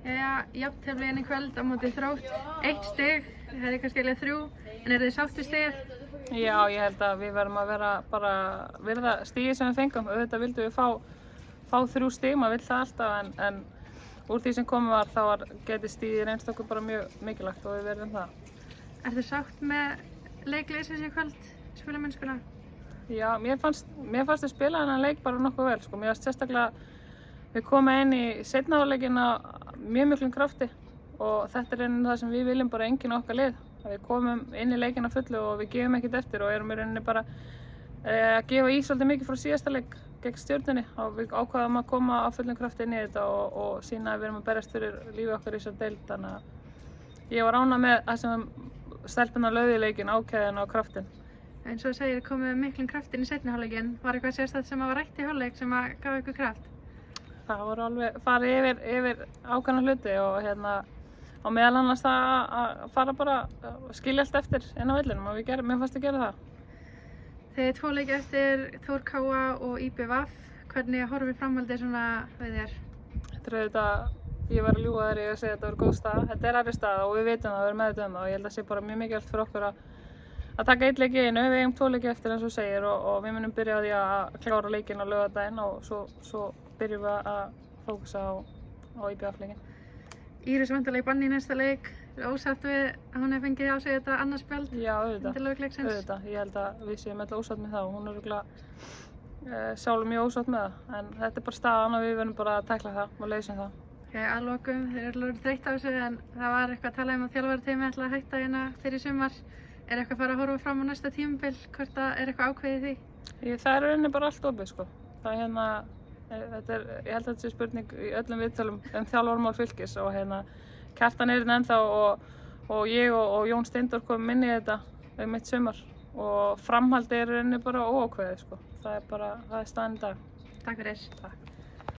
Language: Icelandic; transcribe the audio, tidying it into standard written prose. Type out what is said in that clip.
Jæja, jafntefli í kvöld á móti Þrótt. 1 stig, hefði kannski eiginlega 3, en eru þið sátt við stigið? Já, ég held að við verðum að vera bara virða stigið sem við fengum. Auðvitað vildum við fá 3 stig, maður vill það alltaf, en úr því sem komið var þá geti stigið reynst okkur bara mjög mikilvægt og við verðum það. Ertu sátt með leikliðsins í kvöld, spilamennskuna? Já, mér fannst við spila þennan leik bara nokkuð vel, sko. Mér fannst sérstaklega við komum inn í seinni hálfleikinn af mjög miklum krafti og þetta er það sem við viljum bara einkenna okkar lið. Að við komum inn í leikinn á fullu og við gefum ekkert eftir og erum í rauninni bara að gefa í svolítið mikið frá síðasta leik gegn Stjörnunni og við ákváðum að koma á fullum krafti inn í þetta og sýna að við erum að berjast fyrir lífi okkar í þessari deild. Þannig að ég var ánægð með það sem stelpurnar lögðu í leikinn, ákveðin og kraftin. Eins og þú segir, komið miklum kraftin í seinni hálfleikinn. Var eitthvað sérstætt sem var rætt í hálfleik sem gaf ykkur kraft? Það voru alveg farið yfir ákveðna hluti og meðal annars það að fara bara skilja allt eftir inn á vellinum og mér fannst að gera það. Þið 2 leiki eftir Þór K.A. og IBVF. Hvernig horfir framhaldið svona við þér? Þetta er auðvitað, ég var að ljúga þér og segja að þetta var góð staða. Þetta er erfið staða og við vitum það og við erum meðvituð það og ég held að það sé bara mjög mikilvægt fyrir okkur að taka 1 leik í einu. Við eigum 2 leiki eftir eins og þú segir og við munum byrja á því að klára leikinn á laugardaginn og svo byrjum við að fókusa á IBVF-leikinn. Íris vantarlega í banni í næsta leik. Ósátt við að hún hefði fengið á sig þetta annað spjald? Já, auðvitað. Auðvitað. Ég held að við séum öll ósátt með það og hún er örugglega sjálf mjög ósátt með það. En þetta er bara staðan og við verðum bara að tækla það og leysum það. Að lokum, þeir eru alveg þreytt á þessu en það var eitthvað að tala að þjálfarateymið ætla að hætta hérna fyrir sumar. Er eitthvað að fara að horfa fram á næsta tímabil? Hvort er eitthvað ákveðið því? Það er rauninni bara allt opið, sko. Það ég held að þetta sé spurning í öllum viðtölum þjálfarmál Fylkis og Kjartan er hérna ennþá og ég og Jón Steindór komum inn í þetta mitt sumar og framhaldið er rauninni bara óákveðið, sko. Það er staðan í dag. Takk fyrir. Takk.